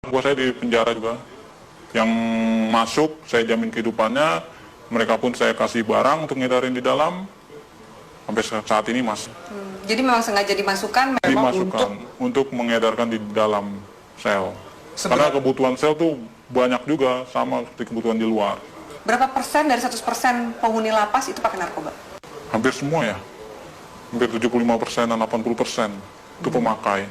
Gua saya di penjara juga. Yang masuk saya jamin kehidupannya, mereka pun saya kasih barang untuk ngedarin di dalam. Sampai saat ini masih. Jadi memang sengaja dimasukkan memang Dimasukkan untuk mengedarkan di dalam sel. Karena kebutuhan sel tuh banyak juga sama seperti kebutuhan di luar. berapa persen dari 100% penghuni lapas itu pakai narkoba? Hampir semua ya. Hampir 75%, 80% itu pemakai.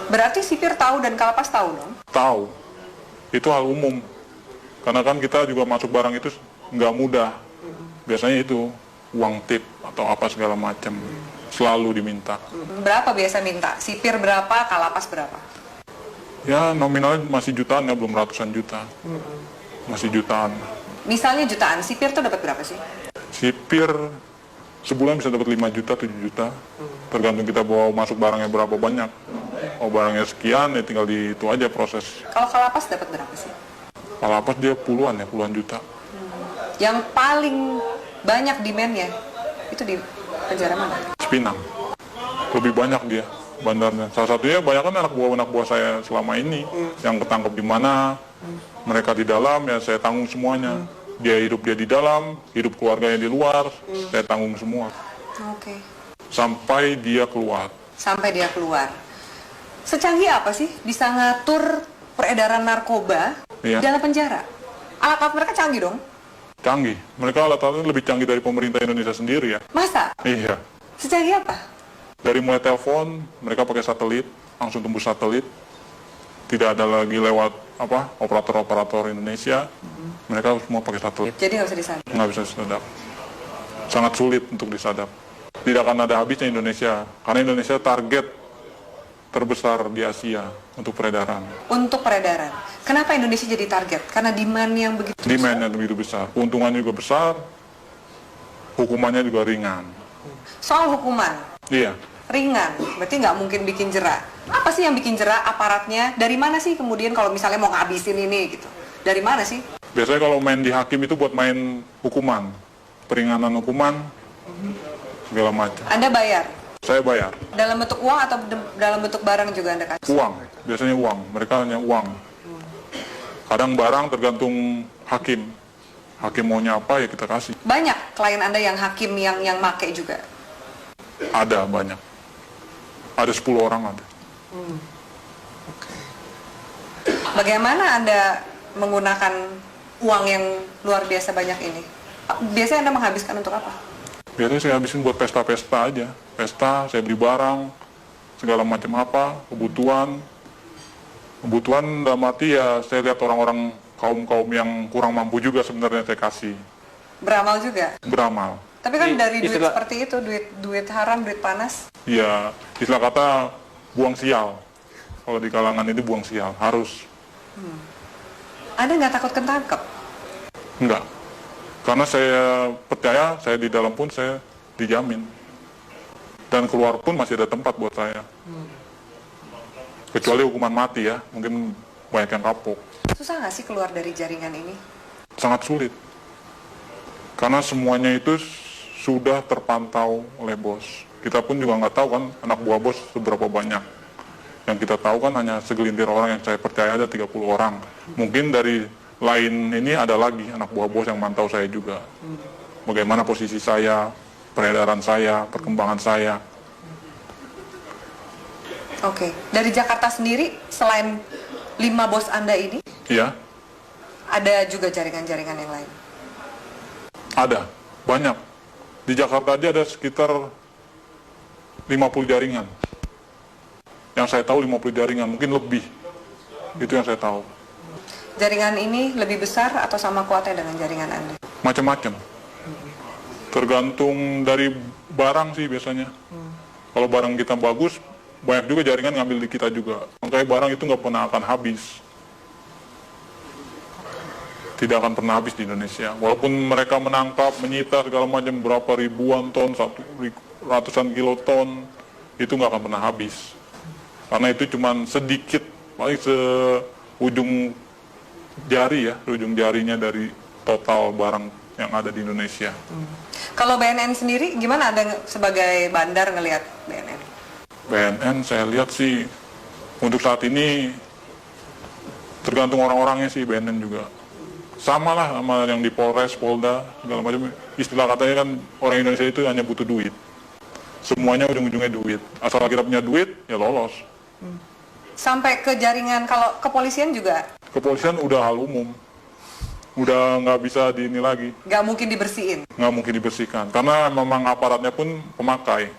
Berarti sipir tahu dan kalapas tahu dong? Tahu. Itu hal umum. Karena kan kita juga masuk barang itu nggak mudah. Biasanya itu uang tip atau apa segala macam selalu diminta. Berapa biasa minta? Sipir berapa, kalapas berapa? Ya nominalnya masih jutaan ya, belum ratusan juta. Masih jutaan. Misalnya jutaan, sipir tuh dapat berapa sih? Sipir sebulan bisa dapat 5 juta, 7 juta. Tergantung kita bawa masuk barangnya berapa banyak. Oh barangnya sekian ya tinggal di itu aja proses. Kalau kalapas dapat berapa sih? Kalapas dia puluhan ya, puluhan juta. Yang paling banyak demand-nya itu di penjara mana? Cipinang. Lebih banyak dia bandarnya. Salah satunya banyak kan anak buah saya selama ini yang ketangkep di mana, mereka di dalam ya saya tanggung semuanya. Dia di dalam, hidup keluarganya di luar, saya tanggung semua. Oke. Sampai dia keluar. Sampai dia keluar. Secanggih apa sih bisa ngatur peredaran narkoba Iya. dalam penjara? Alat-alat mereka canggih dong? Canggih. Mereka alat-alatnya lebih canggih dari pemerintah Indonesia sendiri ya. Masa? Iya. Secanggih apa? Dari mulai telepon, mereka pakai satelit, langsung tembus satelit. Tidak ada lagi lewat operator-operator Indonesia. Mereka semua pakai satelit. Jadi nggak bisa disadap. Nggak bisa disadap. Sangat sulit untuk disadap. Tidak akan ada habisnya Indonesia. Karena Indonesia target terbesar di Asia untuk peredaran. Untuk peredaran. Kenapa Indonesia jadi target? Karena demand yang begitu besar. Demand-nya begitu besar. Keuntungannya juga besar. Hukumannya juga ringan. Soal hukuman, Iya. ringan. Berarti nggak mungkin bikin jera. Apa sih yang bikin jera aparatnya? Dari mana sih kemudian kalau misalnya mau ngabisin ini gitu? Dari mana sih? Biasanya kalau main di hakim itu buat main hukuman. Peringanan hukuman, segala macam. Anda bayar? Saya bayar. Dalam bentuk uang atau dalam bentuk barang juga Anda kasih? Uang, biasanya uang. Mereka hanya uang. Kadang barang tergantung hakim. Hakim maunya apa ya kita kasih. Banyak klien Anda yang hakim yang make juga? Ada banyak. Ada 10 orang ada. Bagaimana Anda menggunakan uang yang luar biasa banyak ini? Biasanya Anda menghabiskan untuk apa? Biasanya saya habisin buat pesta-pesta aja. Pesta, saya beli barang, segala macam apa, kebutuhan. Kebutuhan dalam arti ya saya lihat orang-orang kaum-kaum yang kurang mampu juga sebenarnya saya kasih. Beramal juga? Beramal. Tapi kan dari duit Istilah- seperti itu, duit haram, duit panas. Ya, istilah kata buang sial. Kalau di kalangan ini buang sial, harus. Anda nggak takut ketangkep? Enggak. Karena saya percaya, saya di dalam pun saya dijamin. Dan keluar pun masih ada tempat buat saya. Kecuali hukuman mati ya, mungkin banyak yang kapok. Susah nggak sih keluar dari jaringan ini? Sangat sulit. Karena semuanya itu sudah terpantau oleh bos. Kita pun juga nggak tahu kan anak buah bos seberapa banyak. Yang kita tahu kan hanya segelintir orang yang saya percaya ada 30 orang. Mungkin dari lain ini ada lagi anak buah bos yang mantau saya juga. Bagaimana posisi saya, peredaran saya, perkembangan saya. Oke. Dari Jakarta sendiri, selain 5 bos Anda ini, Ya, ada juga jaringan-jaringan yang lain? ada. Banyak. Di Jakarta aja ada sekitar 50 jaringan. Yang saya tahu 50 jaringan, mungkin lebih. Itu yang saya tahu. Jaringan ini lebih besar atau sama kuatnya dengan jaringan Anda? Macam-macam. Tergantung dari barang sih biasanya. Kalau barang kita bagus, banyak juga jaringan ngambil di kita juga. Makanya barang itu nggak pernah akan habis. Tidak akan pernah habis di Indonesia. Walaupun mereka menangkap, menyita segala macam berapa ribuan ton, ratusan kiloton, itu nggak akan pernah habis. Karena itu cuma sedikit, paling seujung jari ya, ujung jarinya dari total barang yang ada di Indonesia. Kalau BNN sendiri, gimana Anda sebagai bandar ngelihat BNN? BNN saya lihat sih Untuk saat ini tergantung orang-orangnya sih, BNN juga. Sama lah sama yang di Polres, Polda, segala macam. Istilah katanya kan orang Indonesia itu hanya butuh duit. Semuanya ujung-ujungnya duit. Asal kita punya duit, ya lolos. Sampai ke jaringan, kalau kepolisian juga Kepolisian udah hal umum. Udah nggak bisa di ini lagi. nggak mungkin dibersihin. Nggak mungkin dibersihkan. Karena memang aparatnya pun pemakai.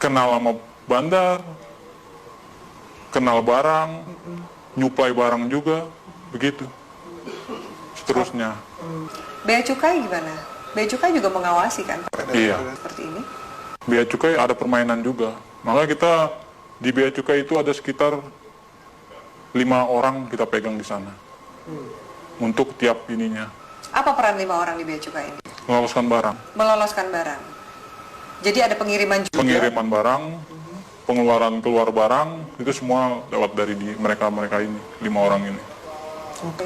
Kenal sama bandar, kenal barang, nyuplai barang juga, begitu. Seterusnya. Bea Cukai gimana? Bea Cukai juga mengawasi kan Iya. seperti ini. Bea Cukai ada permainan juga. Makanya kita di Bea Cukai itu ada sekitar 5 orang kita pegang di sana. Untuk tiap ininya. Apa peran 5 orang di Bea Cukai ini? Meloloskan barang. Meloloskan barang. Jadi ada pengiriman juga. Pengiriman barang, pengeluaran keluar barang, itu semua lewat dari mereka ini, 5 orang ini. Oke.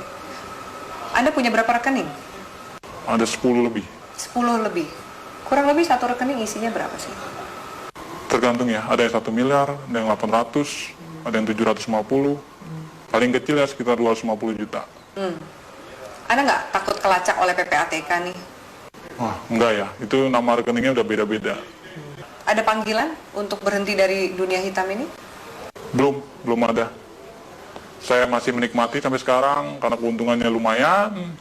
Anda punya berapa rekening? Ada 10 lebih. 10 lebih. Kurang lebih satu rekening isinya berapa sih? Tergantung ya, ada yang 1 miliar, ada yang 800, ada yang 750. Paling kecil ya sekitar 250 juta. Anda nggak takut kelacak oleh PPATK nih? Wah, enggak ya, itu nama rekeningnya udah beda-beda. Ada panggilan untuk berhenti dari dunia hitam ini? Belum ada. Saya masih menikmati sampai sekarang karena keuntungannya lumayan.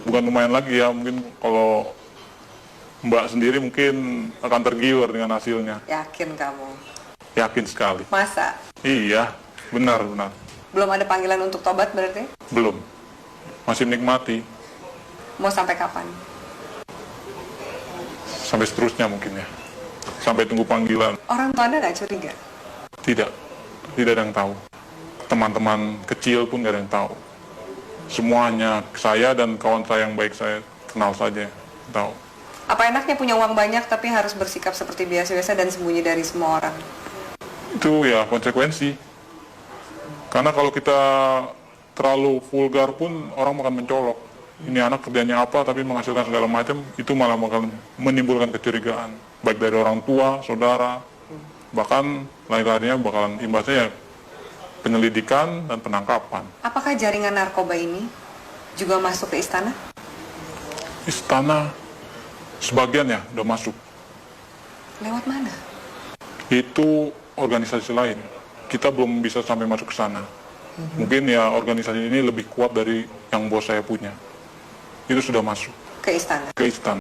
Bukan lumayan lagi ya, mungkin kalau Mbak sendiri mungkin akan tergiur dengan hasilnya. Yakin kamu? Yakin sekali. Masa? Iya, benar. Belum ada panggilan untuk tobat berarti? Belum. Masih menikmati. Mau sampai kapan? Sampai seterusnya mungkin ya. Sampai tunggu panggilan. Orang tua Anda nggak curiga? Tidak ada yang tahu. Teman-teman kecil pun nggak ada yang tahu. Semuanya saya dan kawan saya yang baik saya kenal saja tahu. Apa enaknya punya uang banyak tapi harus bersikap seperti biasa-biasa dan sembunyi dari semua orang? Itu ya konsekuensi. Karena kalau kita terlalu vulgar pun orang akan mencolok. Ini anak kerjanya apa tapi menghasilkan segala macam, itu malah bakal menimbulkan kecurigaan. Baik dari orang tua, saudara, bahkan lain-lainnya bakalan imbasnya ya penyelidikan dan penangkapan. Apakah jaringan narkoba ini juga masuk ke istana? Istana sebagian ya udah masuk. Lewat mana? Itu organisasi lain. Kita belum bisa sampai masuk ke sana. Mungkin ya organisasi ini lebih kuat dari yang bos saya punya. Itu sudah masuk Ke istana? ke istana.